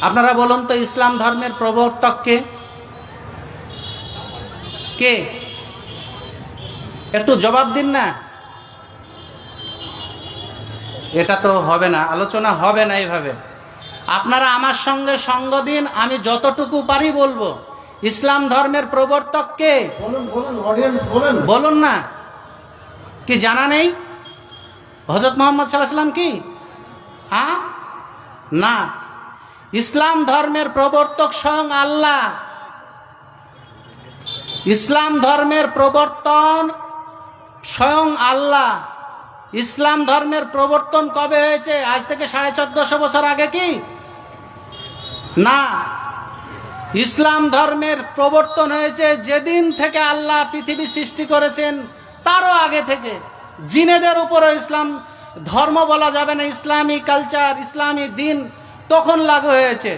আপনারা বলুন তো ইসলাম ধর্মের প্রবর্তক কে? কে? একটু জবাব দিন না। এটা তো হবে না, আলোচনা হবে না এইভাবে। আপনারা আমার সঙ্গে সঙ্গ দিন, আমি যতটুকু পারি বলবো। ইসলাম ধর্মের প্রবর্তক কে? বলুন না। কি জানা নেই হযরত মুহাম্মদ সাল্লাল্লাহু আলাইহি ওয়াসাল্লাম কি? হ্যাঁ না, ইসলাম ধর্মের প্রবর্তক স্বয়ং আল্লাহ। ইসলাম ধর্মের প্রবর্তন স্বয়ং আল্লাহ। ইসলাম ধর্মের প্রবর্তন কবে হয়েছে? আজ থেকে 1450 বছর আগে কি? না, ইসলাম ধর্মের প্রবর্তন হয়েছে যেদিন থেকে আল্লাহ পৃথিবী সৃষ্টি করেছেন তারও আগে থেকে। জিনেদের উপরও ইসলাম ধর্ম বলা যাবে না, ইসলামী কালচার, ইসলামী দিন তখন লাগু হয়েছে,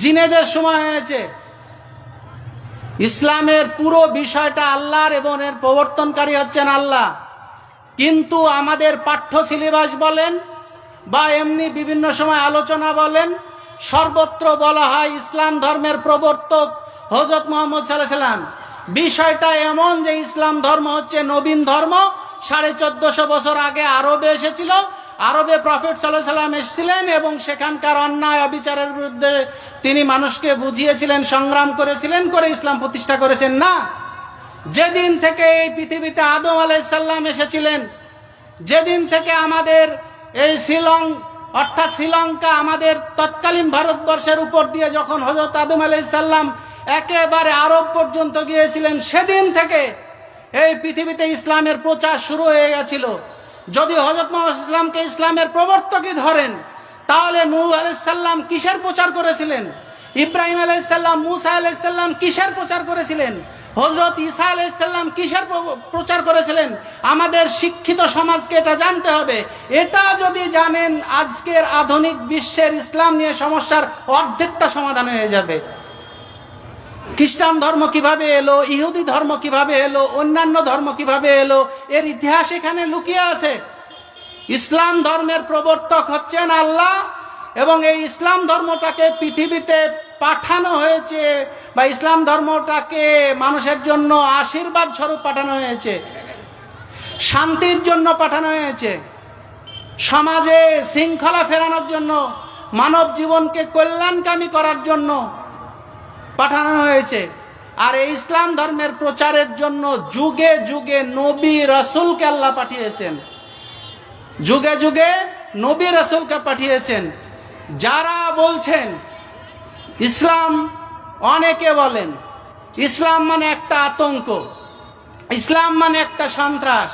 জিনেদের সময় হয়েছে। ইসলামের পুরো বিষয়টা আল্লাহর এবং এর প্রবর্তনকারী হচ্ছেন আল্লাহ। কিন্তু আমাদের পাঠ্য সিলেবাস বলেন বা এমনি বিভিন্ন সময় আলোচনা বলেন, সর্বত্র বলা হয় ইসলাম ধর্মের প্রবর্তক হযরত মুহাম্মদ সাল্লাল্লাহু আলাইহি ওয়াসাল্লাম। বিষয়টা এমন যে ইসলাম ধর্ম হচ্ছে নবীন ধর্ম। 1450 বছর আগে আরবে এসেছিল। আরবে প্রফেট সাল্লাল্লাহু আলাইহি ওয়াসাল্লাম এসেছিলেন এবং সেখানকার অন্যায় অবিচারের বিরুদ্ধে তিনি মানুষকে বুঝিয়েছিলেন, সংগ্রাম করেছিলেন, করে ইসলাম প্রতিষ্ঠা করেছেন। না, যেদিন থেকে এই পৃথিবীতে আদম আলাইহিস সালাম এসেছিলেন, যেদিন থেকে আমাদের এই শিলং অর্থাৎ শ্রীলঙ্কা আমাদের তৎকালীন ভারতবর্ষের উপর দিয়ে যখন হযরত আদম আলাইহিস সালাম একেবারে আরব পর্যন্ত গিয়েছিলেন, সেদিন থেকে এই পৃথিবীতে ইসলামের প্রচার শুরু হয়ে গেছিল। যদি হযরত মুহাম্মদ ইসলামকে ইসলামের প্রবর্তকই ধরেন, তাহলে নূহ আলাইহিস সালাম কিসের প্রচার করেছিলেন? ইব্রাহিম আলাইহিস সালাম, মুসা আলাইহিস সালাম কিসের প্রচার করেছিলেন? হযরত ঈসা আলাইহিস সালাম কিসের প্রচার করেছিলেন? আমাদের শিক্ষিত সমাজকে এটা জানতে হবে। এটা যদি জানেন, আজকের আধুনিক বিশ্বের ইসলাম নিয়ে সমস্যার অর্ধেকটা সমাধান হয়ে যাবে। খ্রিস্টান ধর্ম কিভাবে এলো, ইহুদি ধর্ম কিভাবে এলো, অন্যান্য ধর্ম কিভাবে এলো, এর ইতিহাস এখানে লুকিয়ে আছে। ইসলাম ধর্মের প্রবর্তক হচ্ছেন আল্লাহ এবং এই ইসলাম ধর্মটাকে পৃথিবীতে পাঠানো হয়েছে বা ইসলাম ধর্মটাকে মানুষের জন্য আশীর্বাদ স্বরূপ পাঠানো হয়েছে, শান্তির জন্য পাঠানো হয়েছে, সমাজে শৃঙ্খলা ফেরানোর জন্য, মানব জীবনকে কল্যাণকামী করার জন্য পাঠানো হয়েছে। আর এই ইসলাম ধর্মের প্রচারের জন্য যুগে যুগে নবী রাসূলকে আল্লাহ পাঠিয়েছেন, যুগে যুগে নবী রাসূলকে পাঠিয়েছেন। যারা বলছেন ইসলাম, অনেকে বলেন ইসলাম মানে একটা আতঙ্ক, ইসলাম মানে একটা সন্ত্রাস,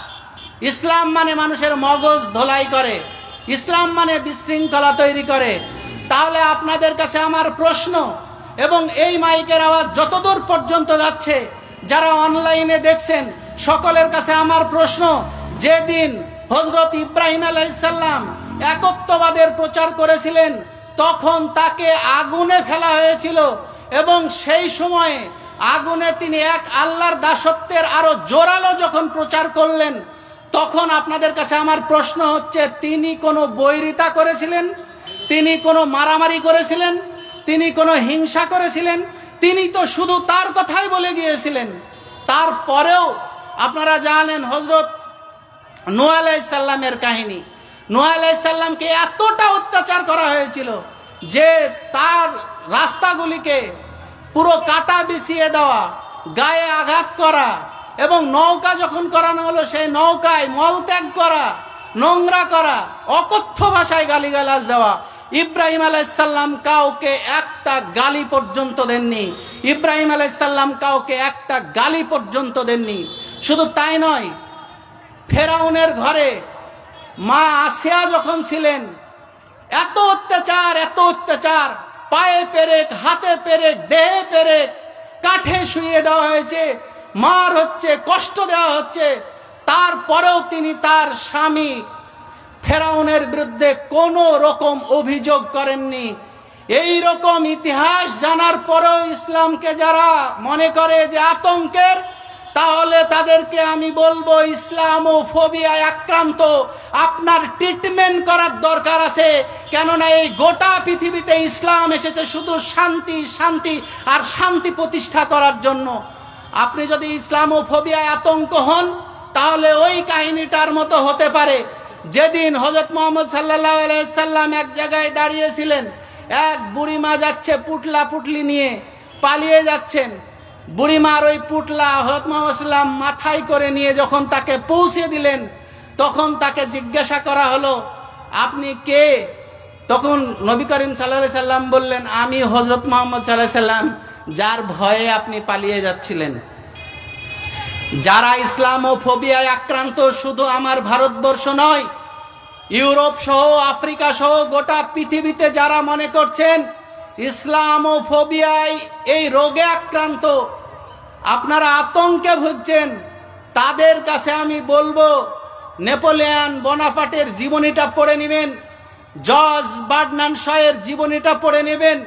ইসলাম মানে মানুষের মগজ ধোলাই করে, ইসলাম মানে বিশৃঙ্খলা তৈরি করে। তাহলে আপনাদের কাছে আমার প্রশ্ন, এবং এই মাইকের আওয়াজ যতদূর পর্যন্ত যাচ্ছে, যারা অনলাইনে দেখছেন সকলের কাছে আমার প্রশ্ন, যেদিন হযরত ইব্রাহিম আলাইহিস সালাম একত্ববাদের প্রচার করেছিলেন, তখন তাকে আগুনে ফেলা হয়েছিল এবং সেই সময়ে আগুনে তিনি এক আল্লাহর দাসত্বের আরো জোরালো যখন প্রচার করলেন, তখন আপনাদের কাছে আমার প্রশ্ন হচ্ছে, তিনি কোনো বৈরিতা করেছিলেন? তিনি কোনো মারামারি করেছিলেন? তিনি কোনো হিংসা করেছিলেন? তিনি তো শুধু তার কথাই বলে গিয়েছিলেন। তারপরেও আপনারা জানেন হযরত নূহ আলাইহিস সালামের কাহিনী। নূহ আলাইহিস সালামকে এতটা অত্যাচার করা হয়েছিল যে তার রাস্তাগুলিকে পুরো কাটা বিছিয়ে দেওয়া, গায়ে আঘাত করা, এবং নৌকা যখন করানো হলো সেই নৌকায় মলত্যাগ করা, নোংরা করা, অকথ্য ভাষায় গালিগালাজ দেওয়া। ইব্রাহিম আলাইহিস সালাম কাউকে একটা গালি পর্যন্ত দেননি। ইব্রাহিম আলাইহিস সালাম কাউকে একটা গালি পর্যন্ত দেননি। শুধু তাই নয়, ফেরাউনের ঘরে মা আসিয়া যখন ছিলেন, এত অত্যাচার, এত অত্যাচার, পায়ে পেরেক, হাতে পেরেক, দেহে পেরেক, কাঠে শুইয়ে দেওয়া হয়েছে, মার হচ্ছে, কষ্ট দেওয়া হচ্ছে। তারপরেও তিনি তার স্বামী ফেরাউনের বিরুদ্ধে কোনো রকম অভিযোগ করেননি। এই রকম ইতিহাস জানার পরেও ইসলামকে যারা মনে করে যে আতঙ্কের, তাহলে তাদেরকে আমি বলবো ইসলামোফোবিয়ায় আক্রান্ত, আপনার ট্রিটমেন্ট করার দরকার আছে। কেননা এই গোটা পৃথিবীতে ইসলাম এসেছে শুধু শান্তি শান্তি আর শান্তি প্রতিষ্ঠা করার জন্য। আপনি যদি ইসলামোফোবিয়ায় আতঙ্ক হন তাহলে ওই কাহিনীটার মতো হতে পারে যেদিন হযরত মুহাম্মদ সাল্লাল্লাহু আলাইহি সাল্লাম এক জায়গায় দাঁড়িয়েছিলেন, এক বুড়িমা যাচ্ছে পুটলা পুটলি নিয়ে, পালিয়ে যাচ্ছেন। বুড়িমার ওই পুটলা হযরত মুহাম্মদ সাল্লাম মাথায় করে নিয়ে যখন তাকে পৌঁছে দিলেন, তখন তাকে জিজ্ঞাসা করা হলো, আপনি কে? তখন নবী করিম সাল্লাল্লাহু আলাইহি সাল্লাম বললেন, আমি হযরত মুহাম্মদ সাল্লাল্লাহু আলাইহি সাল্লাম, যার ভয়ে আপনি পালিয়ে যাচ্ছিলেন। যারা ইসলামোফোবিয়ায় আক্রান্ত শুধু আমার ভারতবর্ষ নয়, ইউরোপ সহ আফ্রিকা সহ গোটা পৃথিবীতে যারা মনে করছেন ইসলামোফোবিয়ায় এই রোগে আক্রান্ত, আপনারা আতঙ্কে ভুগছেন, তাদের কাছে আমি বলবো নেপোলিয়ন বোনাপার্টের জীবনীটা পড়ে নেবেন, জর্জ বার্টনার্ড শয়ের জীবনীটা পড়ে নেবেন।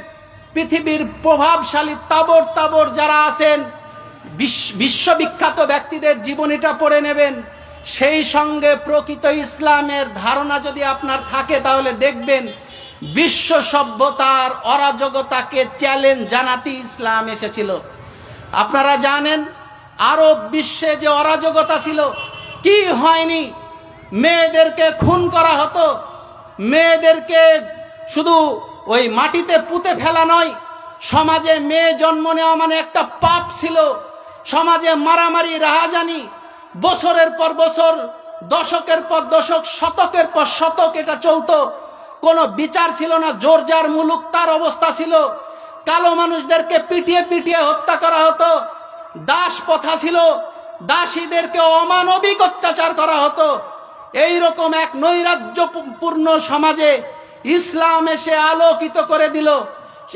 পৃথিবীর প্রভাবশালী তাবর তাবর যারা আছেন বিশ্ববিখ্যাত ব্যক্তিদের জীবনীটা পড়ে নেবেন। সেই সঙ্গে প্রকৃত ইসলামের ধারণা যদি আপনার থাকে তাহলে দেখবেন বিশ্ব সভ্যতার অরাজকতাকে চ্যালেঞ্জ জানাতে ইসলাম এসেছিল। আপনারা জানেন আরব বিশ্বে যে অরাজকতা ছিল, কি হয়নি? মেয়েদেরকে খুন করা হতো, মেয়েদেরকে শুধু ওই মাটিতে পুঁতে ফেলা নয়, সমাজে মেয়ে জন্ম নেওয়া মানে একটা পাপ ছিল। সমাজে মারামারি রাহাজানি বছরের পর বছর, দশকের পর দশক, শতকের পর শতক এটা চলতো। কোনো বিচার ছিল না, জোর যার মুলুক তার অবস্থা ছিল। কালো মানুষদেরকে পিটিয়ে পিটিয়ে হত্যা করা হতো, দাস প্রথা ছিল, দাসীদেরকে অমানবিক অত্যাচার করা হতো। এইরকম এক নৈরাজ্যপূর্ণ সমাজে ইসলাম এসে আলোকিত করে দিল।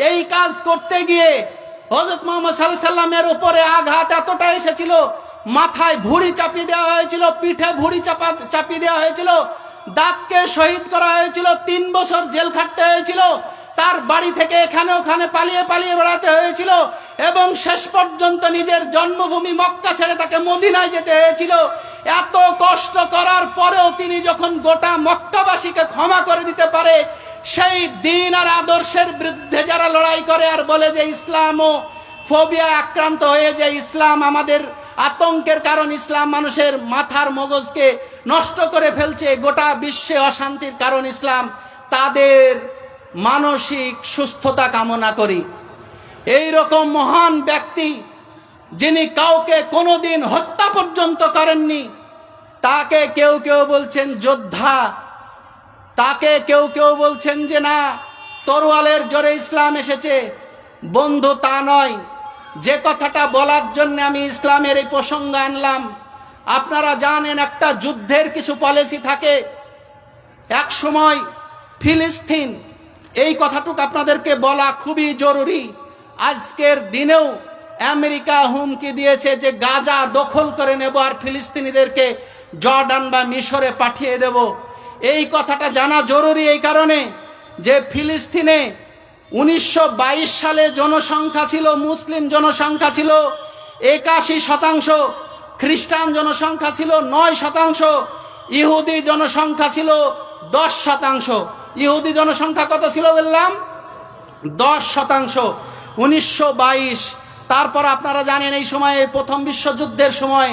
এই কাজ করতে গিয়ে হযরত মুহাম্মদ সাল্লাল্লাহু আলাইহি সাল্লামের উপরে আঘাত এতটা এসেছিল, মাথায় ভুঁড়ি চাপিয়ে দেওয়া হয়েছিল, পিঠে ভুঁড়ি চাপিয়ে দেওয়া হয়েছিল, দাঁতকে শহীদ করা হয়েছিল, 3 বছর জেল খাটতে হয়েছিল, তার বাড়ি থেকে এখানে ওখানে পালিয়ে পালিয়ে বেড়াতে হয়েছিল, এবং শেষ পর্যন্ত নিজের জন্মভূমি মক্কা ছেড়ে তাকে মদিনায় যেতে হয়েছিল। এত কষ্ট করার পরেও তিনি যখন গোটা মক্কাবাসীকে ক্ষমা করে দিতে পারে, সেই দিন আর আদর্শের বিরুদ্ধে যারা লড়াই করে আর বলে যে ইসলামোফোবিয়া আক্রান্ত হয়ে যে ইসলাম আমাদের আতঙ্কের কারণ, ইসলাম মানুষের মাথার মগজকে নষ্ট করে ফেলছে, গোটা বিশ্বে অশান্তির কারণ ইসলাম, তাদের মানসিক সুস্থতা কামনা করি। এই রকম মহান ব্যক্তি যিনি কাউকে কোনোদিন হত্যা পর্যন্ত করেননি, তাকে কেউ কেউ বলছেন যোদ্ধা, তাকে কেউ কেউ বলছেন যে না তরোয়ালের জোরে ইসলাম এসেছে। বন্ধু, তা নয়। যে কথাটা বলার জন্য আমি ইসলামের এই প্রসঙ্গ আনলাম, আপনারা জানেন একটা যুদ্ধের কিছু পলিসি থাকে। এক সময় ফিলিস্তিন, এই কথাটুকু আপনাদেরকে বলা খুবই জরুরি। আজকের দিনেও আমেরিকা হুমকি দিয়েছে যে গাজা দখল করে নেব আর ফিলিস্তিনিদেরকে জর্ডান বা মিশরে পাঠিয়ে দেব। এই কথাটা জানা জরুরি এই কারণে যে ফিলিস্তিনে 1922 সালে জনসংখ্যা ছিল, মুসলিম জনসংখ্যা ছিল 81%, খ্রিস্টান জনসংখ্যা ছিল 9%, ইহুদি জনসংখ্যা ছিল 10%। ইহুদি জনসংখ্যা কত ছিল বললাম? 10%। 1922। তারপর আপনারা জানেন এই সময়ে প্রথম বিশ্বযুদ্ধের সময়,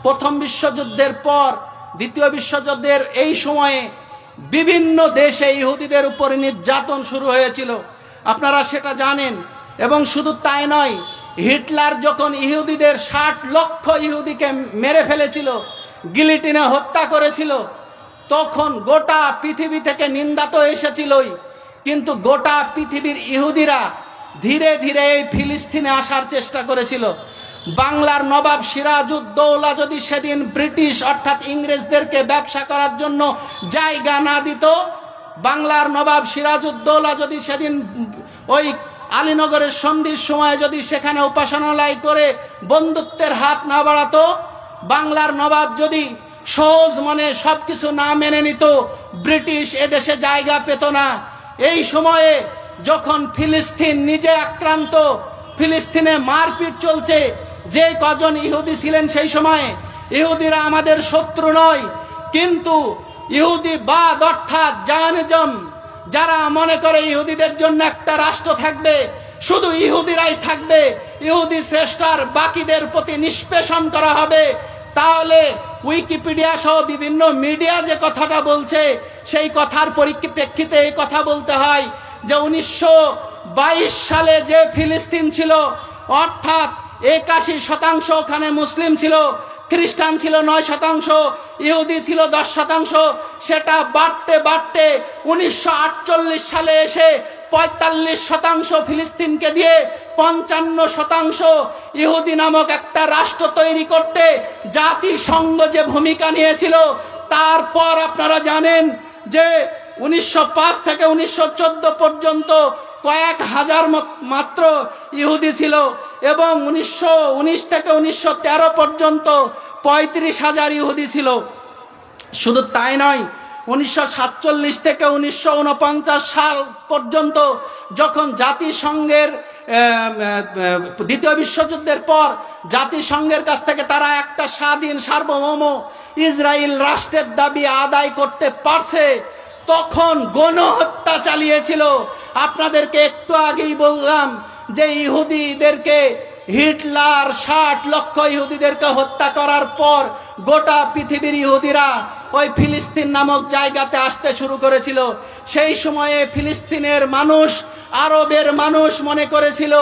প্রথম বিশ্বযুদ্ধের পর দ্বিতীয় বিশ্বযুদ্ধের এই সময়ে বিভিন্ন দেশে ইহুদিদের উপর নির্যাতন শুরু হয়েছিল, আপনারা সেটা জানেন। এবং শুধু তাই নয়, হিটলার যখন ইহুদিদের 60 লক্ষ ইহুদিকে মেরে ফেলেছিল, গিলিটিনে হত্যা করেছিল, তখন গোটা পৃথিবী থেকে নিন্দা তো এসেছিলই, কিন্তু গোটা পৃথিবীর ইহুদিরা ধীরে ধীরে এই ফিলিস্তিনে আসার চেষ্টা করেছিল। বাংলার নবাব সিরাজউদ্দৌলা যদি সেদিন ব্রিটিশ অর্থাৎ ইংরেজদেরকে ব্যবসা করার জন্য জায়গা না দিত, বাংলার নবাব সিরাজউদ্দৌলা যদি সেদিন ওই আলীনগরের সন্ধির সময় যদি সেখানে উপাসনালয় করে বন্ধুত্বের হাত না বাড়াতো, বাংলার নবাব যদি সহজ মনে সবকিছু না মেনে নিত, ব্রিটিশ এদেশে জায়গা পেত না। এই সময়ে যখন ফিলিস্তিন নিজে আক্রান্ত, ফিলিস্তিনে মারপিট চলছে, যে কজন ইহুদি ছিলেন সেই সময়ে, ইহুদিরা আমাদের শত্রু নয়, কিন্তু ইহুদিবাদ অর্থাৎ জায়নিজম, যারা মনে করে ইহুদিদের জন্য একটা রাষ্ট্র থাকবে, শুধু ইহুদিরাই থাকবে, ইহুদি শ্রেষ্ঠ আর বাকিদের প্রতি নিষ্পেষণ করা হবে, তাহলে উইকিপিডিয়া সহ বিভিন্ন মিডিয়া যে কথাটা বলছে সেই কথার পরিপ্রেক্ষিতে এই কথা বলতে হয় যে 1922 সালে যে ফিলিস্তিন ছিল, অর্থাৎ 81% ওখানে মুসলিম ছিল, খ্রিস্টান ছিল 9%, ইহুদি ছিল 10%, সেটা বাড়তে বাড়তে 1948 সালে এসে 45% ফিলিস্তিনকে দিয়ে 55% ইহুদি নামক একটা রাষ্ট্র তৈরি করতে জাতিসংঘ যে ভূমিকা নিয়েছিল। তারপর আপনারা জানেন যে 1905 থেকে 1914 পর্যন্ত কয়েক হাজার মাত্র ইহুদি ছিল, এবং 1919 থেকে 1913 পর্যন্ত 35,000 ইহুদি ছিল। শুধু তাই নয়, 1947 থেকে 1949 সাল পর্যন্ত যখন জাতিসংঘের দ্বিতীয় বিশ্বযুদ্ধের পর জাতিসংঘের কাছ থেকে তারা একটা স্বাধীন সার্বভৌম ইসরায়েল রাষ্ট্রের দাবি আদায় করতে পারছে, তখন গণহত্যা চালিয়েছিল। আপনাদেরকে একটু আগেই বললাম যে ইহুদিদেরকে হিটলার 60 লক্ষ ইহুদিদেরকে হত্যা করার পর গোটা পৃথিবীর ইহুদিরা ওই ফিলিস্তিন নামক জায়গাতে আসতে শুরু করেছিল। সেই সময়ে ফিলিস্তিনের মানুষ, আরবের মানুষ মনে করেছিল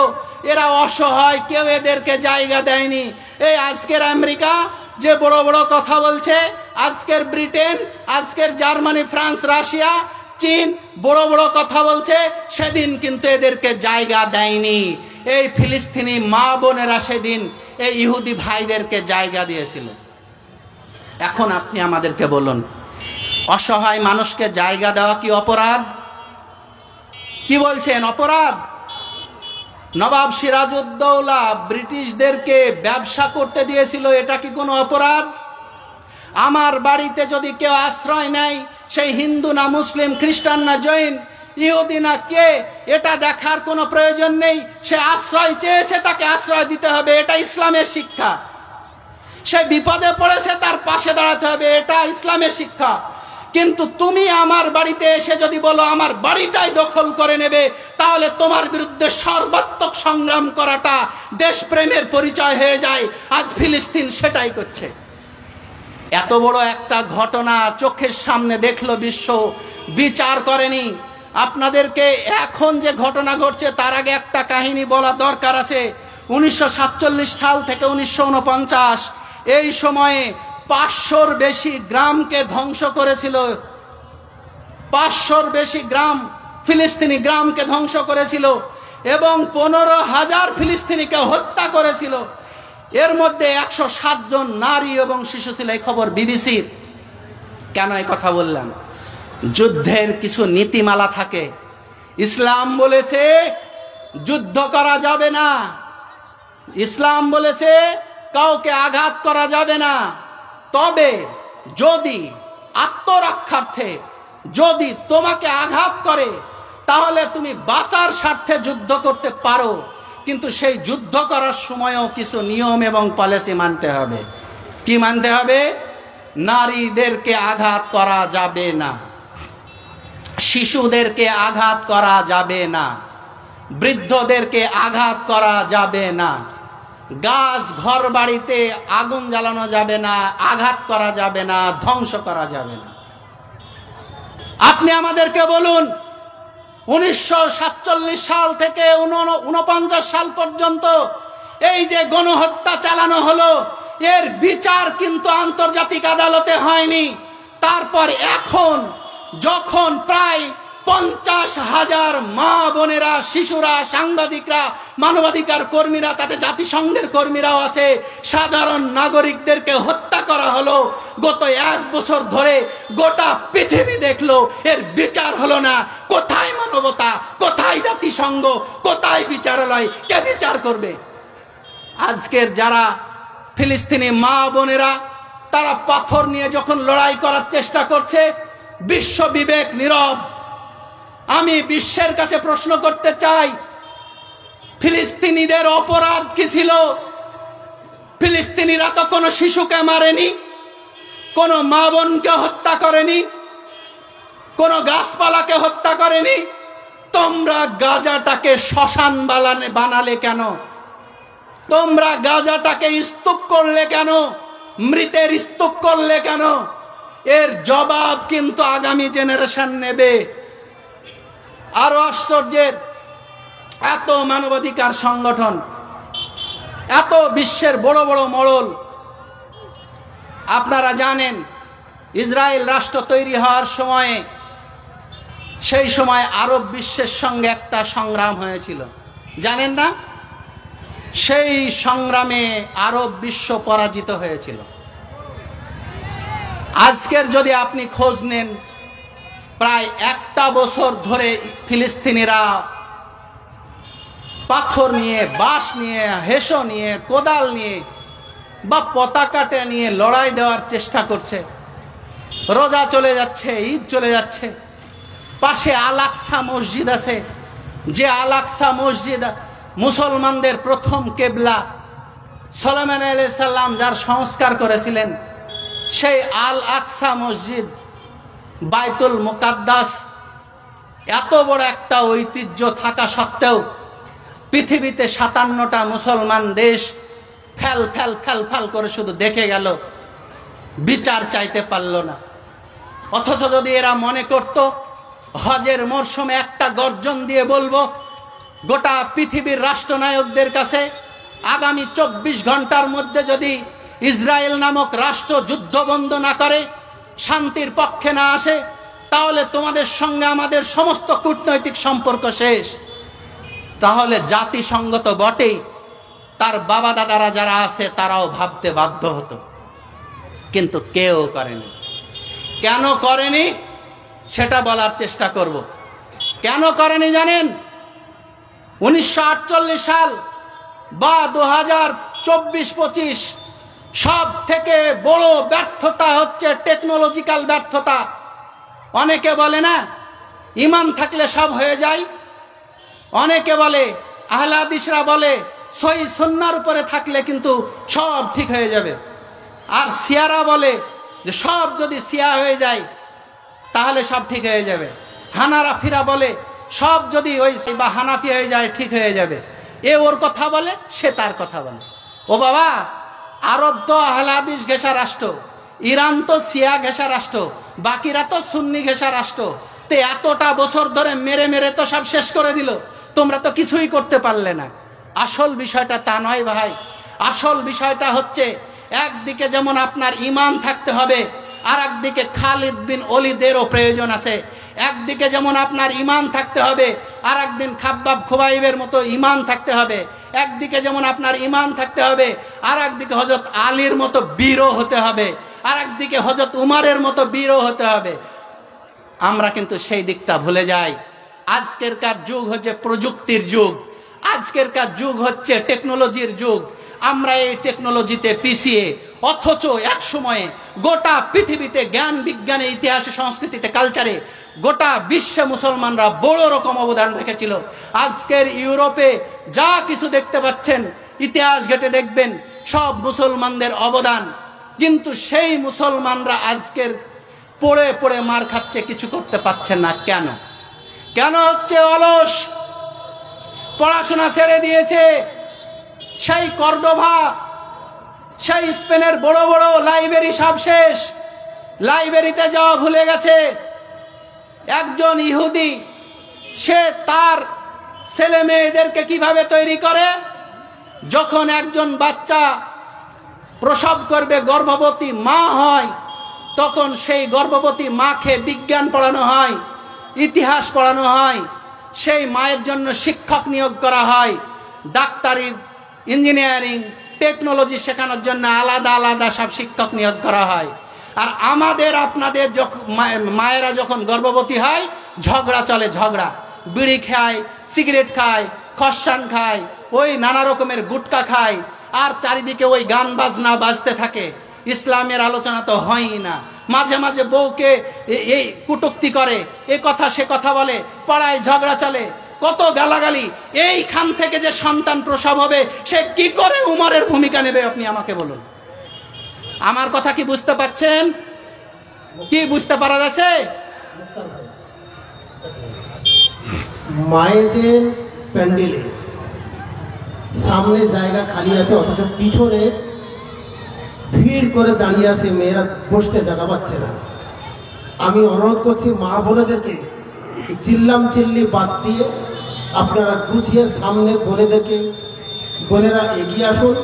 এরা অসহায়, কেউ এদেরকে জায়গা দেয়নি। এই আজকের আমেরিকা যে বড় বড় কথা বলছে, আজকের ব্রিটেন, আজকের জার্মানি, ফ্রান্স, রাশিয়া, চীন বড় বড় কথা বলছে, সেদিন কিন্তু এদেরকে জায়গা দেয়নি। এই ফিলিস্তিনি মা বোনেরা সেদিন এই ইহুদি ভাইদেরকে জায়গা দিয়েছিল। এখন আপনি আমাদেরকে বলুন, অসহায় মানুষকে জায়গা দেওয়া কি অপরাধ? কি বলছেন অপরাধ? নবাব সিরাজউদ্দৌলা ব্রিটিশদেরকে ব্যবসা করতে দিয়েছিল, এটা কি কোনো অপরাধ? আমার বাড়িতে যদি কেউ আশ্রয় নেয়, সেই হিন্দু না মুসলিম, খ্রিস্টান না জৈন, ইহুদি না কে, এটা দেখার কোনো প্রয়োজন নেই। সে আশ্রয় চেয়েছে, তাকে আশ্রয় দিতে হবে, এটা ইসলামের শিক্ষা। সে বিপদে পড়েছে, তার পাশে দাঁড়াতে হবে, এটা ইসলামের শিক্ষা। কিন্তু তুমি আমার বাড়িতে এসে যদি বলো আমার বাড়িটাই দখল করে নেবে, তাহলে তোমার বিরুদ্ধে সর্বাত্মক সংগ্রাম করাটা দেশপ্রেমের পরিচয় হয়ে যায়। আজ ফিলিস্তিন সেটাই করছে। এত বড় একটা ঘটনা চোখের সামনে দেখলো বিশ্ব, বিচার করেনি। আপনাদেরকে এখন যে ঘটনা ঘটছে তার আগে একটা কাহিনী বলা দরকার আছে। 1947 সাল থেকে 1949 এই সময়ে 500-র বেশি গ্রামকে ধ্বংস করেছিল। 500-র বেশি গ্রাম, ফিলিস্তিনি গ্রামকে ধ্বংস করেছিল এবং 15,000 ফিলিস্তিনিকে হত্যা করেছিল। এর মধ্যে 107 জন নারী এবং শিশু ছিল। এই খবর বিবিসির। কেন এই কথা বললাম? যুদ্ধের কিছু নীতিমালা থাকে। ইসলাম বলেছে যুদ্ধ করা যাবে না, ইসলাম বলেছে কাউকে আঘাত করা যাবে না। তবে যদি আত্মরক্ষার্থে যদি তোমাকে আঘাত করে, তাহলে তুমি বাঁচার স্বার্থে যুদ্ধ করতে পারো, কিন্তু সেই যুদ্ধ করার সময়ও কিছু নিয়ম এবং পলিসি মানতে হবে। কি মানতে হবে? নারীদেরকে আঘাত করা যাবে না, শিশুদেরকে আঘাত করা যাবে না, বৃদ্ধদেরকে আঘাত করা যাবে না, গাছ ঘর বাড়িতে আগুন জ্বালানো যাবে না, আঘাত করা যাবে না, ধ্বংস করা যাবে না। আপনি আমাদেরকে বলুন 1947 সাল থেকে 49 সাল পর্যন্ত এই যে গণহত্যা চালানো হলো, এর বিচার কিন্তু আন্তর্জাতিক আদালতে হয়নি। তারপর এখন যখন প্রায় 50,000 মা বোনেরা, শিশুরা, সাংবাদিকরা, মানবাধিকার কর্মীরা, তাতে জাতিসংঘের কর্মীরাও আছে, সাধারণ নাগরিকদেরকে হত্যা করা হলো, গত 1 বছর ধরে গোটা পৃথিবী দেখলো, এর বিচার হলো না। কোথায় মানবতা? কোথায় জাতিসংঘ? কোথায় বিচারালয়? কে বিচার করবে? আজকের যারা ফিলিস্তিনি মা বোনেরা, তারা পাথর নিয়ে যখন লড়াই করার চেষ্টা করছে, বিশ্ব বিবেক নীরব। আমি বিশ্বের কাছে প্রশ্ন করতে চাই, ফিলিস্তিনিদের অপরাধ কি ছিল? ফিলিস্তিনিরা তো কোনো শিশুকে মারেনি, কোনো মা বোনকে হত্যা করেনি, কোনো গাছপালাকে হত্যা করেনি। তোমরা গাজাটাকে শ্মশান বানালে কেন? তোমরা গাজাটাকে স্তূপ করলে কেন? মৃতের স্তূপ করলে কেন? এর জবাব কিন্তু আগামী জেনারেশন নেবে। আরো আশ্চর্যের, এত মানবাধিকার সংগঠন, এত বিশ্বের বড় বড় মোড়ল, আপনারা জানেন ইসরায়েল রাষ্ট্র তৈরি হওয়ার সময়ে সেই সময় আরব বিশ্বের সঙ্গে একটা সংগ্রাম হয়েছিল, জানেন না? সেই সংগ্রামে আরব বিশ্ব পরাজিত হয়েছিল। আজকের যদি আপনি খোঁজ নেন, প্রায় একটা বছর ধরে ফিলিস্তিনিরা পাথর নিয়ে, বাঁশ নিয়ে, হেসো নিয়ে, কোদাল নিয়ে বা পতাকাটা নিয়ে লড়াই দেওয়ার চেষ্টা করছে। রোজা চলে যাচ্ছে, ঈদ চলে যাচ্ছে, পাশে আল আকসা মসজিদ আছে, যে আল আকসা মসজিদ মুসলমানদের প্রথম কেবলা, সুলাইমান আলাইহিস সালাম যার সংস্কার করেছিলেন, সেই আল আকসা মসজিদ, বাইতুল মুকাদ্দাস, এত বড় একটা ঐতিহ্য থাকা সত্ত্বেও পৃথিবীতে 57টা মুসলমান দেশ ফেল ফেল ফেল ফেল করে শুধু দেখে গেল, বিচার চাইতে পারল না। অথচ যদি এরা মনে করত হজের মরশুমে একটা গর্জন দিয়ে বলবো গোটা পৃথিবীর রাষ্ট্রনায়কদের কাছে, আগামী 24 ঘন্টার মধ্যে যদি ইসরায়েল নামক রাষ্ট্র যুদ্ধ বন্ধ না করে, শান্তির পক্ষে না আসে, তাহলে তোমাদের সঙ্গে আমাদের সমস্ত কূটনৈতিক সম্পর্ক শেষ, তাহলে জাতিসংঘ তো বটেই, তার বাবা দাদারা যারা আছে তারাও ভাবতে বাধ্য হতো। কিন্তু কেউ করেনি। কেন করেনি সেটা বলার চেষ্টা করব। কেন করেনি জানেন? 1948 সাল বা 2024-25 সব থেকে বড় ব্যর্থতা হচ্ছে টেকনোলজিক্যাল ব্যর্থতা। অনেকে বলে না ঈমান থাকলে সব হয়ে যায়, অনেকে বলে, আহলে হাদিসরা বলে সহিহ সুন্নাহর উপরে থাকলে কিন্তু সব ঠিক হয়ে যাবে, আর শিয়ারা বলে যে সব যদি শিয়া হয়ে যায় তাহলে সব ঠিক হয়ে যাবে, হানাফিরা বলে সব যদি ওই বা হানাফি হয়ে যায় ঠিক হয়ে যাবে। এ ওর কথা বলে, সে তার কথা বলে। ও বাবা, আরব তো আহলে হাদিস ঘেঁষা রাষ্ট্র, ইরান তো শিয়া ঘেঁষা রাষ্ট্র, বাকিরা তো সুন্নি ঘেঁষা রাষ্ট্র। তো এতটা বছর ধরে মেরে মেরে তো সব শেষ করে দিল, তোমরা তো কিছুই করতে পারলে না। আসল বিষয়টা তা নয় ভাই। আসল বিষয়টা হচ্ছে একদিকে যেমন আপনার ঈমান থাকতে হবে, আর একদিকে খালিদ বিন ওলীদেরও প্রয়োজন আছে। একদিকে যেমন আপনার ঈমান থাকতে হবে, আর একদিন খাব্বাব খুবাইবের মতো ঈমান থাকতে হবে। একদিকে যেমন আপনার ঈমান থাকতে হবে, আর একদিকে হযরত আলীর মতো বীরও হতে হবে, আর একদিকে হযরত উমারের মতো বীরও হতে হবে। আমরা কিন্তু সেই দিকটা ভুলে যাই। আজকেরকার যুগ হচ্ছে প্রযুক্তির যুগ, আজকেরকার যুগ হচ্ছে টেকনোলজির যুগ। আমরা এই টেকনোলজিতে পিছিয়ে, অথচ এক সময়ে গোটা পৃথিবীতে জ্ঞান বিজ্ঞানে, ইতিহাসে, সংস্কৃতিতে, কালচারে গোটা বিশ্বে মুসলমানরা বড় রকম অবদান রেখেছিল। আজকের ইউরোপে যা কিছু দেখতে পাচ্ছেন, ইতিহাস ঘেটে দেখবেন সব মুসলমানদের অবদান। কিন্তু সেই মুসলমানরা আজকের পড়ে পড়ে মার খাচ্ছে, কিছু করতে পারছেন না। কেন? কেন হচ্ছে অলস, পড়াশোনা ছেড়ে দিয়েছে। সেই কর্ডোভা, সেই স্পেনের বড় বড় লাইব্রেরি সব শেষ, লাইব্রেরিতে যাওয়া ভুলে গেছে। একজন ইহুদি সে তার ছেলে মেয়েদেরকে কিভাবে তৈরি করে, যখন একজন বাচ্চা প্রসব করবে, গর্ভবতী মা হয়, তখন সেই গর্ভবতী মাকে বিজ্ঞান পড়ানো হয়, ইতিহাস পড়ানো হয়, সেই মায়ের জন্য শিক্ষক নিয়োগ করা হয়, ডাক্তারি, ইঞ্জিনিয়ারিং, টেকনোলজি শেখানোর জন্য আলাদা আলাদা সব শিক্ষক নিয়োগ করা হয়। আর আমাদের আপনাদের যখন মায়েরা যখন গর্ভবতী হয়, ঝগড়া চলে, ঝগড়া, বিড়ি খায়, সিগারেট খায়, খসান খায়, ওই নানা রকমের গুটকা খায়, আর চারিদিকে ওই গান বাজনা বাজতে থাকে। ইসলামের আলোচনা তো হয়ই না। মাঝে মাঝে বউকে এই কটূক্তি করে, এ কথা সে কথা বলে, পাড়ায় ঝগড়া চলে, কত গালাগালি, এইখান থেকে যে সন্তান প্রসব হবে সে কি করে উমরের ভূমিকা নেবে আপনি আমাকে বলুন। আমার কথা কি বুঝতে পাচ্ছেন? কি বুঝতে পারা যাচ্ছে? মায়েদের প্যান্ডেলে সামনে জায়গা খালি আছে, অথচ পিছনে ভিড় করে দাঁড়িয়ে আছে, মেয়েরা বসতে জায়গা পাচ্ছে না। আমি অনুরোধ করছি মা বোনেদেরকে চিল্লাম চিল্লি বাদ দিয়ে আপনারা গুছিয়ে সামনে বোনেদেরকে, বোনেরা এগিয়ে আসুন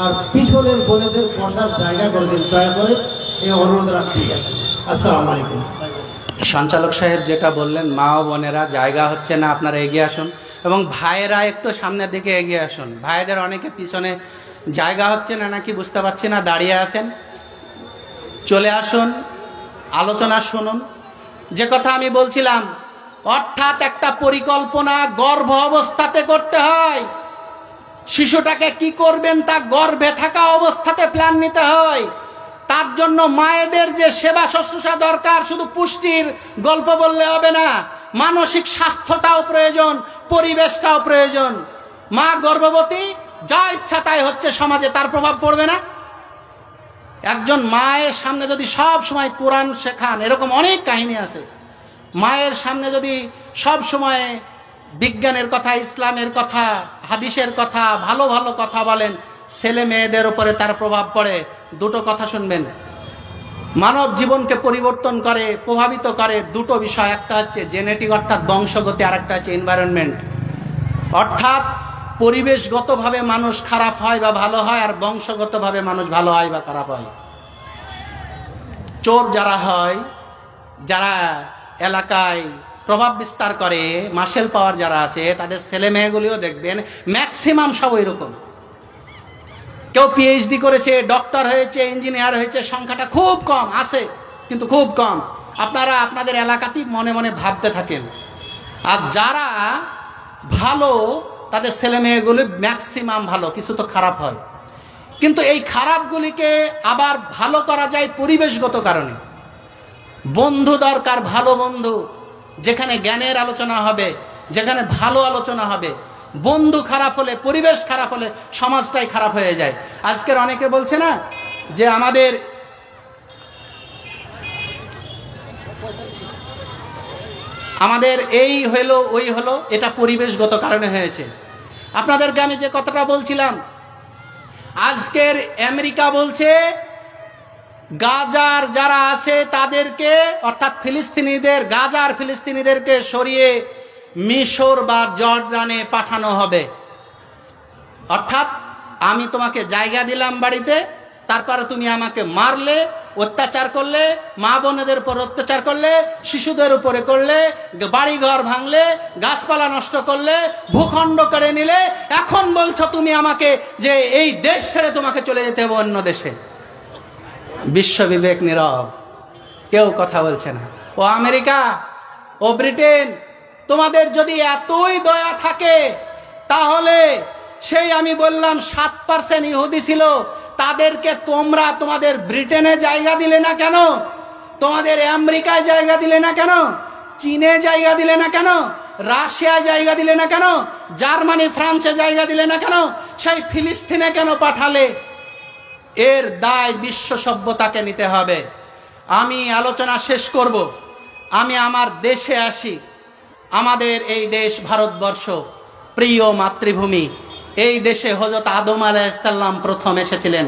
আর পিছনের বোনেদের বসার জায়গা করে দিন, দয়া করে এই অনুরোধ রাখছি। আসসালামু আলাইকুম। সঞ্চালক সাহেব যেটা বললেন, মা ও বোনেরা জায়গা হচ্ছে না, আপনারা এগিয়ে আসুন, এবং ভাইয়েরা একটু সামনের দিকে এগিয়ে আসুন। ভাইদের অনেকে পিছনে জায়গা হচ্ছে না নাকি বুঝতে পারছি না, দাঁড়িয়ে আছেন, চলে আসুন, আলোচনা শুনুন। যে কথা আমি বলছিলাম, অর্থাৎ একটা পরিকল্পনা গর্ভ অবস্থাতে করতে হয়। শিশুটাকে কি করবেন তা গর্ভে থাকা অবস্থাতে প্ল্যান নিতে হয়। তার জন্য মায়েদের যে সেবা শুশ্রূষা দরকার, শুধু পুষ্টির গল্প বললে হবে না, মানসিক স্বাস্থ্যটাও প্রয়োজন, পরিবেশটাও প্রয়োজন। মা গর্ভবতী, যা ইচ্ছা তাই হচ্ছে সমাজে, তার প্রভাব পড়বে না? একজন মায়ের সামনে যদি সব সময় কোরআন শেখান, এরকম অনেক কাহিনী আছে, মায়ের সামনে যদি সব সময় বিজ্ঞানের কথা, ইসলামের কথা, হাদিসের কথা, ভালো ভালো কথা বলেন, ছেলে মেয়েদের উপরে তার প্রভাব পড়ে। দুটো কথা শুনবেন, মানব জীবনকে পরিবর্তন করে, প্রভাবিত করে দুটো বিষয়। একটা হচ্ছে জেনেটিক অর্থাৎ বংশগতি, আর একটা হচ্ছে এনভায়রনমেন্ট অর্থাৎ পরিবেশগতভাবে মানুষ খারাপ হয় বা ভালো হয়, আর বংশগতভাবে মানুষ ভালো হয় বা খারাপ হয়। চোর যারা হয়, যারা এলাকায় প্রভাব বিস্তার করে, মার্শাল পাওয়ার যারা আছে, তাদের ছেলে মেয়েগুলিও দেখবেন ম্যাক্সিমাম সব ওইরকম। কেউ পিএইচডি করেছে, ডক্টর হয়েছে, ইঞ্জিনিয়ার হয়েছে, সংখ্যাটা খুব কম আছে, কিন্তু খুব কম। আপনারা আপনাদের এলাকাতেই মনে মনে ভাবতে থাকেন। আর যারা ভালো, তাদের ছেলে মেয়েগুলি ম্যাক্সিমাম ভালো, কিছু তো খারাপ হয়। কিন্তু এই খারাপগুলিকে আবার ভালো করা যায় পরিবেশগত কারণে। বন্ধু দরকার, ভালো বন্ধু, যেখানে জ্ঞানের আলোচনা হবে, যেখানে ভালো আলোচনা হবে। বন্ধু খারাপ হলে, পরিবেশ খারাপ হলে সমাজটাই খারাপ হয়ে যায়। আজকের অনেকে বলছে না যে আমাদের এই হলো ওই হলো, এটা পরিবেশগত কারণে হয়েছে। আপনাদেরকে আমি যে কথাটা বলছিলাম, আজকের আমেরিকা বলছে গাজার যারা আছে তাদেরকে, অর্থাৎ ফিলিস্তিনিদের, গাজার ফিলিস্তিনিদেরকে সরিয়ে মিশর বা জর্ডানে পাঠানো হবে। অর্থাৎ আমি তোমাকে জায়গা দিলাম বাড়িতে, তারপরে তুমি আমাকে মারলে, অত্যাচার করলে, মা বোনেদের উপর অত্যাচার করলে, শিশুদের উপরে করলে, বাড়িঘর ভাঙলে, গাছপালা নষ্ট করলে, ভূখণ্ড করে নিলে, এখন বলছো তুমি আমাকে যে এই দেশ ছেড়ে তোমাকে চলে যেতে হবে অন্য দেশে। বিশ্ব বিবেক নীরব, কেউ কথা বলছে না। ও আমেরিকা, ও ব্রিটেন, তোমাদের যদি এতই দয়া থাকে তাহলে সেই আমি বললাম 7% ইহুদি ছিল, তাদেরকে তোমরা তোমাদের ব্রিটেনে জায়গা দিলে না কেন? তোমাদের আমেরিকায় জায়গা দিলে না কেন? চীনে জায়গা দিলে না কেন? রাশিয়ায় জায়গা দিলে না কেন? জার্মানি, ফ্রান্সে জায়গা দিলে না কেন? সেই ফিলিস্তিনে কেন পাঠালে? এর দায় বিশ্ব সভ্যতাকে নিতে হবে। আমি আলোচনা শেষ করব, আমি আমার দেশে আসি। আমাদের এই দেশ ভারতবর্ষ, প্রিয় মাতৃভূমি। এই দেশে হযরত আদম আলাইহিসসালাম প্রথম এসেছিলেন,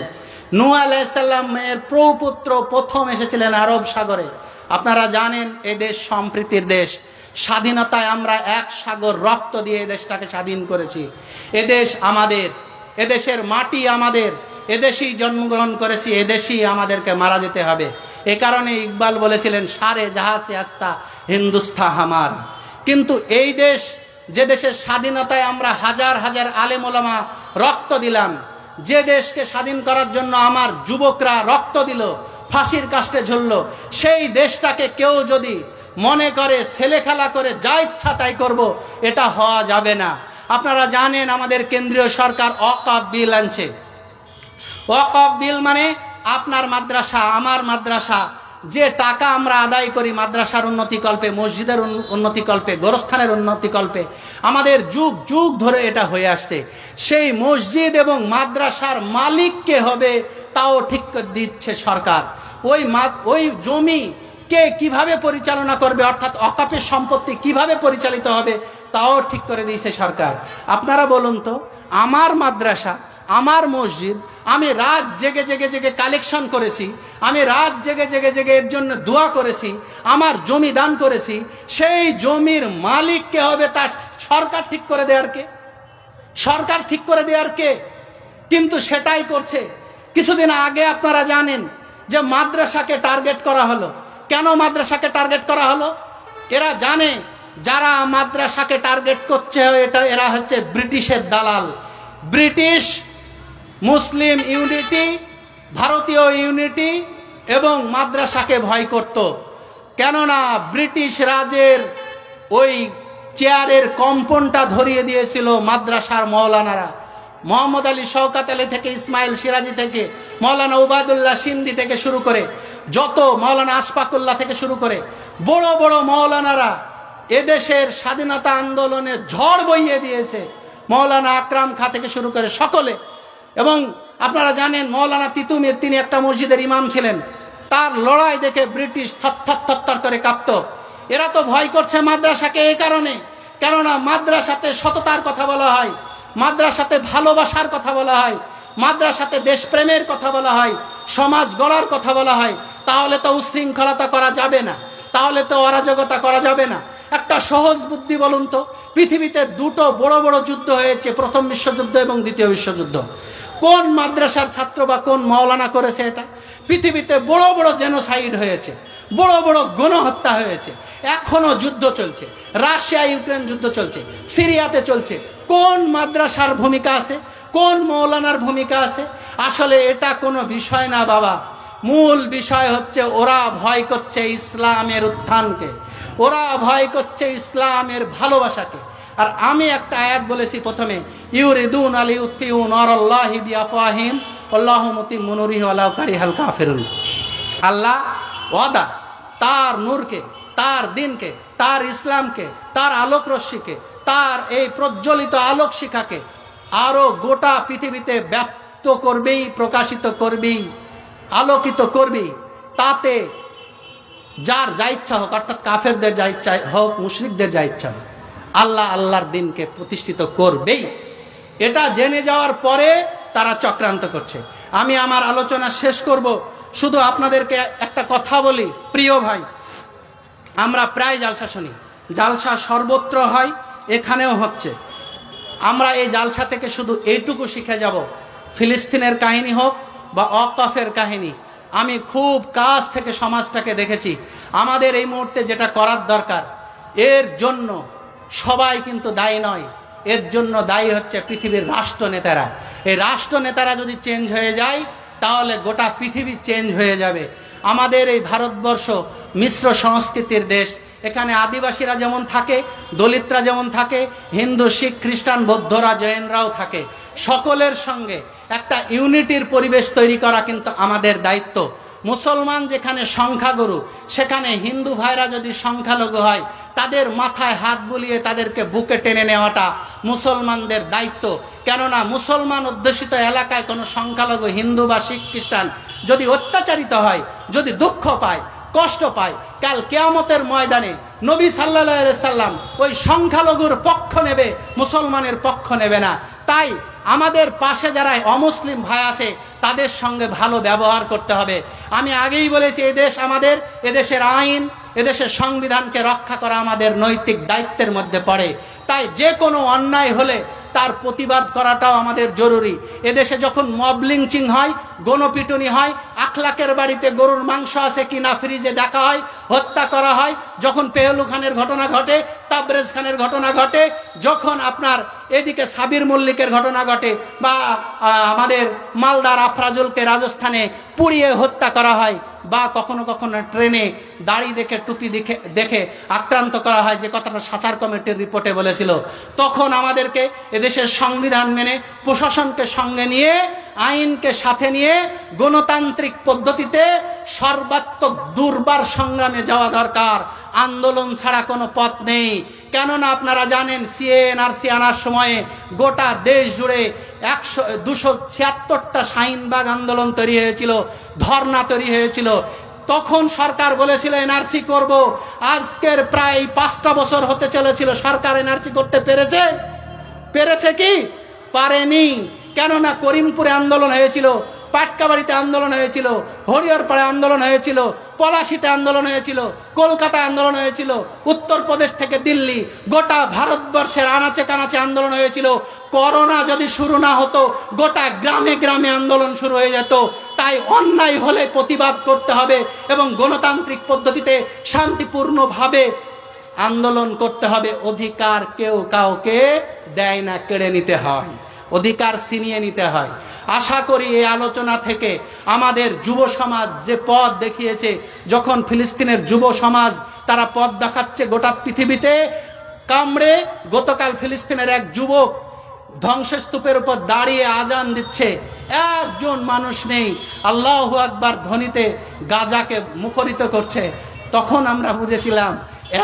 নূহ আলাইহিসসালামের প্রপুত্র প্রথম এসেছিলেন আরব সাগরে। আপনারা জানেন এই দেশ সম্প্রীতির দেশ। স্বাধীনতায় আমরা এক সাগর রক্ত দিয়ে এই দেশটাকে স্বাধীন করেছি। এদেশ আমাদের, এদেশের মাটি আমাদের, এদেশেই জন্মগ্রহণ করেছি, এদেশেই আমাদেরকে মারা যেতে হবে। এ কারণে ইকবাল বলেছিলেন, সারে জাহা সে আচ্ছা হিন্দুস্তান হামারা। কিন্তু এই দেশ, যে দেশের স্বাধীনতায় আমরা হাজার হাজার আলেম ওলামা রক্ত দিলাম, যে দেশকে স্বাধীন করার জন্য আমার যুবকরা রক্ত দিল, ফাঁসির কাস্টে ঝুলল, সেই দেশটাকে কেউ যদি মনে করে ছেলে খেলা করে যা ইচ্ছা তাই করব, এটা হওয়া যাবে না। আপনারা জানেন আমাদের কেন্দ্রীয় সরকার ওয়াকফ বিল আনছে। ওয়াকফ বিল মানে আপনার মাদ্রাসা, আমার মাদ্রাসা, যে টাকা আমরা আদায় করি মাদ্রাসার উন্নতিকল্পে, মসজিদের উন্নতিকল্পে, গোরস্থানের উন্নতিকল্পে, আমাদের যুগ যুগ ধরে এটা হয়ে আসছে। সেই মসজিদ এবং মাদ্রাসার মালিক কে হবে তাও ঠিক দিচ্ছে সরকার। ওই জমি কে কিভাবে পরিচালনা করবে, অর্থাৎ অকাপের সম্পত্তি কিভাবে পরিচালিত হবে তাও ঠিক করে দিয়েছে সরকার। আপনারা বলুন তো, আমার মাদ্রাসা, আমার মসজিদ, আমি রাত জেগে জেগে জেগে কালেকশন করেছি, আমি রাত জেগে জেগে জেগে এর জন্য দোয়া করেছি, আমার জমি দান করেছি, সেই জমির মালিক কে হবে তা সরকার ঠিক করে দেওয়ার কে? সরকার ঠিক করে দেওয়ার কে? কিন্তু সেটাই করছে। কিছুদিন আগে আপনারা জানেন যে মাদ্রাসাকে টার্গেট করা হলো। কেন মাদ্রাসাকে টার্গেট করা হলো? এরা জানে যারা মাদ্রাসাকে টার্গেট করছে এরা হচ্ছে ব্রিটিশের দালাল। ব্রিটিশ মুসলিম ইউনিটি, ভারতীয় ইউনিটি এবং মাদ্রাসাকে ভয় করত। কেননা ব্রিটিশ রাজের ওই চেয়ারের কম্পনটা ধরিয়ে দিয়েছিল মাদ্রাসার মৌলানারা। মোহাম্মদ আলী শওকত আলী থেকে, ইসমাইল সিরাজি থেকে, মৌলানা উবায়দুল্লাহ সিন্ধি থেকে শুরু করে, যত মৌলানা আশফাকুল্লাহ থেকে শুরু করে বড় বড় মৌলানারা এদেশের স্বাধীনতা আন্দোলনের ঝড় বইয়ে দিয়েছে। মৌলানা আকরাম খাঁ থেকে শুরু করে সকলে। এবং আপনারা জানেন মৌলানা তিতুমির, তিনি একটা মসজিদের ইমাম ছিলেন, তার লড়াই দেখে ব্রিটিশ থরথর করে কাঁপত। এরা তো ভয় করছে মাদ্রাসাকে এই কারণে, কেননা মাদ্রাসাতে সততার কথা বলা হয়, মাদ্রাসাতে ভালোবাসার কথা বলা হয়, মাদ্রাসাতে দেশপ্রেমের কথা বলা হয়, সমাজ গড়ার কথা বলা হয়। তাহলে তো উশৃঙ্খলতা করা যাবে না, তাহলে তো অরাজকতা করা যাবে না। একটা সহজ বুদ্ধি বলুন তো, পৃথিবীতে দুটো বড় বড় যুদ্ধ হয়েছে, প্রথম বিশ্বযুদ্ধ এবং দ্বিতীয় বিশ্বযুদ্ধ। কোন মাদ্রাসার ছাত্র বা কোন মাওলানা করেছে এটা? পৃথিবীতে বড় বড় জেনোসাইড হয়েছে, বড় বড় গণহত্যা হয়েছে, এখনো যুদ্ধ চলছে। রাশিয়া ইউক্রেন যুদ্ধ চলছে, সিরিয়াতে চলছে। কোন মাদ্রাসার ভূমিকা আছে, কোন মাওলানার ভূমিকা আছে? আসলে এটা কোনো বিষয় না বাবা। মূল বিষয় হচ্ছে ওরা ভয় করছে ইসলামের উত্থানকে, ওরা ভয় করছে ইসলামের ভালোবাসাকে। আর আমি একটা আয়াত বলেছি প্রথমে, ইউরিদুন আলী উত্তিউ নরল্লাহি বিআফওয়াহিম আল্লাহু মুতিম্মু নূরিহি ওয়ালাউ কারিহাল কাফিরুন। আল্লাহ ওয়াদা তার নূরকে, তার দিনকে, তার ইসলামকে, তার আলোক রশ্মিকে, তার এই প্রজ্বলিত আলোক শিখাকে আরো গোটা পৃথিবীতে ব্যাপ্ত করবেই, প্রকাশিত করবেই, আলোকিত করবেই। তাতে যার যা ইচ্ছা হোক, অর্থাৎ কাফেরদের যা ইচ্ছা হোক, মুশরিকদের যা ইচ্ছা হোক, আল্লাহ আল্লাহর দিনকে প্রতিষ্ঠিত করবেই। এটা জেনে যাওয়ার পরে তারা চক্রান্ত করছে। আমি আমার আলোচনা শেষ করব, শুধু আপনাদেরকে একটা কথা বলি। প্রিয় ভাই, আমরা প্রায় জালসা শুনি, জালসা সর্বত্র হয়, এখানেও হচ্ছে। আমরা এই জালসা থেকে শুধু এইটুকু শিখে যাব, ফিলিস্তিনের কাহিনী হোক বা ওয়াকফের কাহিনী, আমি খুব কাছ থেকে সমাজটাকে দেখেছি। আমাদের এই মুহূর্তে যেটা করার দরকার, এর জন্য সবাই কিন্তু দায়ী নয়, এর জন্য দায়ী হচ্ছে পৃথিবীর রাষ্ট্রনেতারা। এই রাষ্ট্রনেতারা যদি চেঞ্জ হয়ে যায় তাহলে গোটা পৃথিবী চেঞ্জ হয়ে যাবে। আমাদের এই ভারতবর্ষ মিশ্র সংস্কৃতির দেশ। এখানে আদিবাসীরা যেমন থাকে, দলিতরা যেমন থাকে, হিন্দু, শিখ, খ্রিস্টান, বৌদ্ধরা, জৈনরাও থাকে। সকলের সঙ্গে একটা ইউনিটির পরিবেশ তৈরি করা কিন্তু আমাদের দায়িত্ব। মুসলমান যেখানে সংখ্যাগুরু, সেখানে হিন্দু ভাইরা যদি সংখ্যালঘু হয়, তাদের মাথায় হাত বুলিয়ে তাদেরকে বুকে টেনে নেওয়াটা মুসলমানদের দায়িত্ব। কেননা মুসলমান অধ্যুষিত এলাকায় কোনো সংখ্যালঘু হিন্দু বা শিখ খ্রিস্টান যদি অত্যাচারিত হয়, যদি দুঃখ পায়, কষ্ট পায়, কাল কিয়ামতের ময়দানে নবী সাল্লাল্লাহু আলাইহি সাল্লাম ওই সংখ্যালঘুর পক্ষ নেবে, মুসলমানের পক্ষ নেবে না। তাই আমাদের পাশে যারা অমুসলিম ভাই আছে তাদের সঙ্গে ভালো ব্যবহার করতে হবে। আমি আগেই বলেছি, এদেশ আমাদের, এদেশের আইন, এদেশের সংবিধানকে রক্ষা করা আমাদের নৈতিক দায়িত্বের মধ্যে পড়ে। তাই যে কোনো অন্যায় হলে তার প্রতিবাদ করাটাও আমাদের জরুরি। এদেশে যখন মব লিঞ্চিং হয়, গণপিটুনি হয়, আখলাকের বাড়িতে গরুর মাংস আছে কিনা ফ্রিজে দেখা হয়, হত্যা করা হয়, যখন পেহলু খানের ঘটনা ঘটে, তাবরেজ খানের ঘটনা ঘটে, যখন আপনার এদিকে সাবির মল্লিকের ঘটনা ঘটে, বা আমাদের মালদার আফরাজুলকে রাজস্থানে পুড়িয়ে হত্যা করা হয়, বা কখনো কখনো ট্রেনে দাড়ি দেখে, টুপি দেখে আক্রান্ত করা হয়, যে কথাটা সাচার কমিটির রিপোর্টে বলেছিল, তখন আমাদেরকে এদেশের সংবিধান মেনে, প্রশাসনকে সঙ্গে নিয়ে, আইনকে সাথে নিয়ে গণতান্ত্রিক পদ্ধতিতে সর্বাত্মক দুর্বার সংগ্রামে যাওয়া দরকার। আন্দোলন ছাড়া কোনো পথ নেই। কেননা আপনারা জানেন সিএনআরসি আনার সময়ে গোটা দেশ জুড়ে 276টা শাহিনবাগ আন্দোলন তৈরি হয়েছিল, ধর্ণা তৈরি হয়েছিল। তখন সরকার বলেছিল এনআরসি করব। আজকের প্রায় 5টা বছর হতে চলেছিল, সরকার এনআরসি করতে পেরেছে কি? পারেনি। কেননা করিমপুরে আন্দোলন হয়েছিল, পাটকাবাড়িতে আন্দোলন হয়েছিল, হরিহরপাড়ে আন্দোলন হয়েছিল, পলাশিতে আন্দোলন হয়েছিল, কলকাতায় আন্দোলন হয়েছিল, উত্তরপ্রদেশ থেকে দিল্লি, গোটা ভারতবর্ষের আনাচে কানাচে আন্দোলন হয়েছিল। করোনা যদি শুরু না হতো গোটা গ্রামে গ্রামে আন্দোলন শুরু হয়ে যেত। তাই অন্যায় হলে প্রতিবাদ করতে হবে এবং গণতান্ত্রিক পদ্ধতিতে শান্তিপূর্ণভাবে আন্দোলন করতে হবে। অধিকার কেউ কাউকে দেয় না, কেড়ে নিতে হয়, অধিকার ছিনিয়ে নিতে হয়। আশা করি এই আলোচনা থেকে আমাদের যুব সমাজ যে পথ দেখিয়েছে, যখন ফিলিস্তিনের যুব সমাজ তারা পথ দেখাচ্ছে গোটা পৃথিবীতে কামড়ে, গতকাল ফিলিস্তিনের এক যুবক ধ্বংসস্তূপের উপর দাঁড়িয়ে আজান দিচ্ছে, একজন মানুষ নেই, আল্লাহু আকবার ধ্বনিতে গাজাকে মুখরিত করছে। তখন আমরা বুঝেছিলাম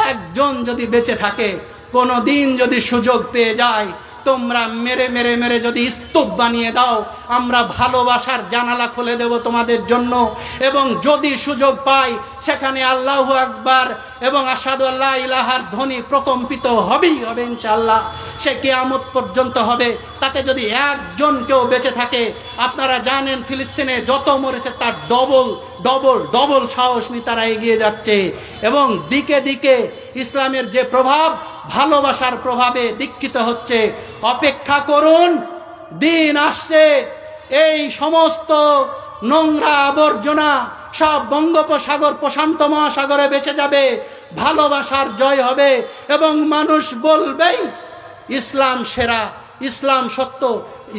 একজন যদি বেঁচে থাকে, কোনোদিন যদি সুযোগ পেয়ে যায়, তোমরা মেরে মেরে মেরে যদি স্তূপ বানিয়ে দাও, আমরা ভালোবাসার জানালা খুলে দেব তোমাদের জন্য। এবং যদি সুযোগ পাই সেখানে আল্লাহু আকবার এবং আশহাদু আল্লা ইলাহার ধ্বনি প্রকম্পিত হবেই হবে ইনশাআল্লাহ, সে কিয়ামত পর্যন্ত হবে। তাতে যদি একজন কেউ বেঁচে থাকে, আপনারা জানেন ফিলিস্তিনে যত মরেছে তার ডবল ডবল ডবল সাহস নিয়ে তারা এগিয়ে যাচ্ছে। এবং দিকে দিকে ইসলামের যে প্রভাব, ভালোবাসার প্রভাবে দীক্ষিত হচ্ছে। অপেক্ষা করুন, দিন আসছে এই সমস্ত নোংরা আবর্জনা সব বঙ্গোপসাগর প্রশান্ত মহাসাগরে ভেসে যাবে, ভালোবাসার জয় হবে এবং মানুষ বলবেই ইসলাম সেরা, ইসলাম সত্য,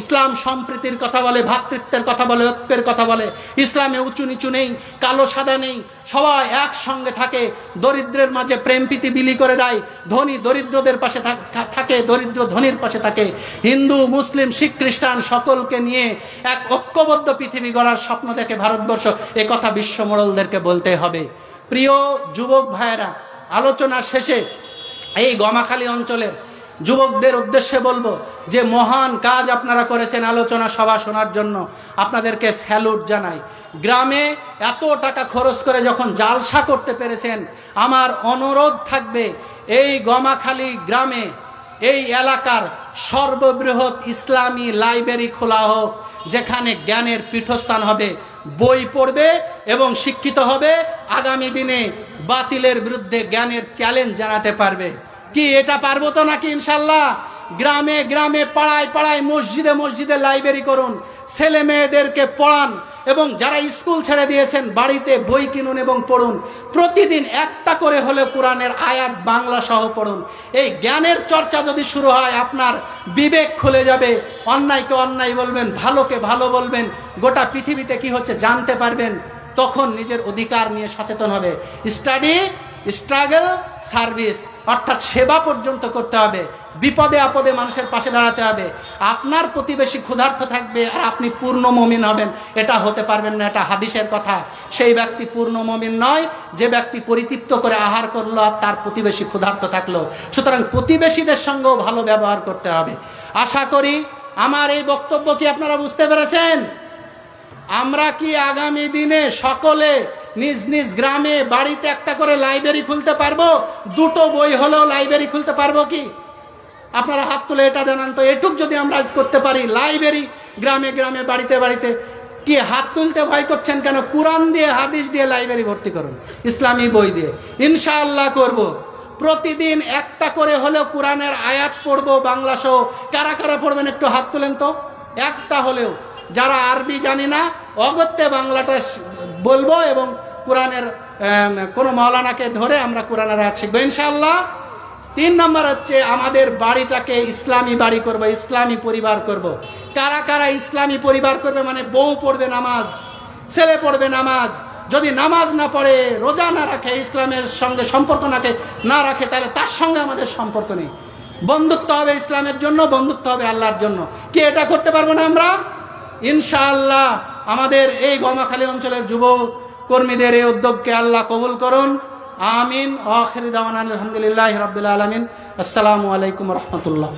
ইসলাম সম্প্রীতির কথা বলে, ভ্রাতৃত্বের কথা বলে, ঐক্যের কথা বলে। ইসলামে উঁচু নিচু নেই, কালো সাদা নেই, সবাই একসঙ্গে থাকে। দরিদ্রের মাঝে প্রেম প্রীতি বিলি করে দেয়, ধনী দরিদ্রদের পাশে থাকে, দরিদ্র ধনীর পাশে থাকে। হিন্দু মুসলিম শিখ খ্রিস্টান সকলকে নিয়ে এক ঐক্যবদ্ধ পৃথিবী গড়ার স্বপ্ন দেখে ভারতবর্ষ। এ কথা বিশ্ব মোড়লদেরকে বলতে হবে। প্রিয় যুবক ভাইয়েরা, আলোচনার শেষে এই গমাখালী অঞ্চলের যুবকদের উদ্দেশ্যে বলবো যে মহান কাজ আপনারা করেছেন আলোচনা সভা শোনার জন্য, আপনাদেরকে স্যালুট জানাই। গ্রামে এত টাকা খরচ করে যখন জালসা করতে পেরেছেন, আমার অনুরোধ থাকবে এই গমাখালী গ্রামে, এই এলাকার সর্ববৃহৎ ইসলামী লাইব্রেরি খোলা হোক, যেখানে জ্ঞানের পীঠস্থান হবে, বই পড়বে এবং শিক্ষিত হবে, আগামী দিনে বাতিলের বিরুদ্ধে জ্ঞানের চ্যালেঞ্জ জানাতে পারবে। কি এটা পারবো তো নাকি? ইনশাল্লাহ। গ্রামে গ্রামে পাড়ায় পাড়ায় মসজিদে মসজিদে লাইব্রেরি করুন, ছেলে মেয়েদেরকে পড়ান এবং যারা স্কুল ছেড়ে দিয়েছেন বাড়িতে বই কিনুন এবং পড়ুন। প্রতিদিন একটা করে হলে কোরআনের আয়াত বাংলা সহ পড়ুন। এই জ্ঞানের চর্চা যদি শুরু হয়, আপনার বিবেক খুলে যাবে, অন্যায়কে অন্যায় বলবেন, ভালোকে ভালো বলবেন, গোটা পৃথিবীতে কি হচ্ছে জানতে পারবেন। তখন নিজের অধিকার নিয়ে সচেতন হবে। স্টাডি, স্ট্রাগল, সার্ভিস, অর্থাৎ সেবা পর্যন্ত করতে হবে। বিপদে আপদে মানুষের পাশে দাঁড়াতে হবে। আপনার প্রতিবেশী ক্ষুধার্ত থাকবে আর আপনি পূর্ণ মুমিন হবেন, এটা হতে পারবেন না। এটা হাদিসের কথা। সেই ব্যক্তি পূর্ণ মুমিন নয় যে ব্যক্তি পরিতৃপ্ত করে আহার করলো আর তার প্রতিবেশী ক্ষুধার্ত থাকলো। সুতরাং প্রতিবেশীদের সঙ্গেও ভালো ব্যবহার করতে হবে। আশা করি আমার এই বক্তব্য কি আপনারা বুঝতে পেরেছেন? আমরা কি আগামী দিনে সকলে নিজ নিজ গ্রামে বাড়িতে একটা করে লাইব্রেরি খুলতে পারবো? দুটো বই হলেও লাইব্রেরি খুলতে পারবো কি? আপনারা হাত তুলে এটা জানান তো। এটুক যদি আমরা আজ করতে পারি, লাইব্রেরি গ্রামে গ্রামে বাড়িতে বাড়িতে, কি হাত তুলতে ভয় করছেন কেন? কোরআন দিয়ে হাদিস দিয়ে লাইব্রেরি ভর্তি করুন, ইসলামী বই দিয়ে। ইনশাআল্লাহ করব। প্রতিদিন একটা করে হলেও কোরআনের আয়াত পড়বো বাংলা সহ। কারা কারা পড়বেন একটু হাত তুলেন তো। একটা হলেও, যারা আরবি জানি না অগত্যে বাংলাটা বলবো এবং কোরআনের কোনো মাওলানাকে ধরে আমরা কোরআনের আয়াত শিখবো ইনশাআল্লাহ। 3 নম্বর হচ্ছে আমাদের বাড়িটাকে ইসলামী বাড়ি করব, ইসলামী পরিবার করব। কারা কারা ইসলামী পরিবার করবে? মানে বউ পড়বে নামাজ, ছেলে পড়বে নামাজ। যদি নামাজ না পড়ে, রোজা না রাখে, ইসলামের সঙ্গে সম্পর্ক না রাখে, তাহলে তার সঙ্গে আমাদের সম্পর্ক নেই। বন্ধুত্ব হবে ইসলামের জন্য, বন্ধুত্ব হবে আল্লাহর জন্য। কি এটা করতে পারবো না আমরা? ইনশাআল্লাহ। আমাদের এই গমাখালী অঞ্চলের যুবক কর্মীদের এই উদ্যোগকে আল্লাহ কবুল করুন। আমিন। আখির দাওয়ানা আলহামদুলিল্লাহি রাব্বিল আলামিন। আসসালামু আলাইকুম ওয়া রাহমাতুল্লাহ।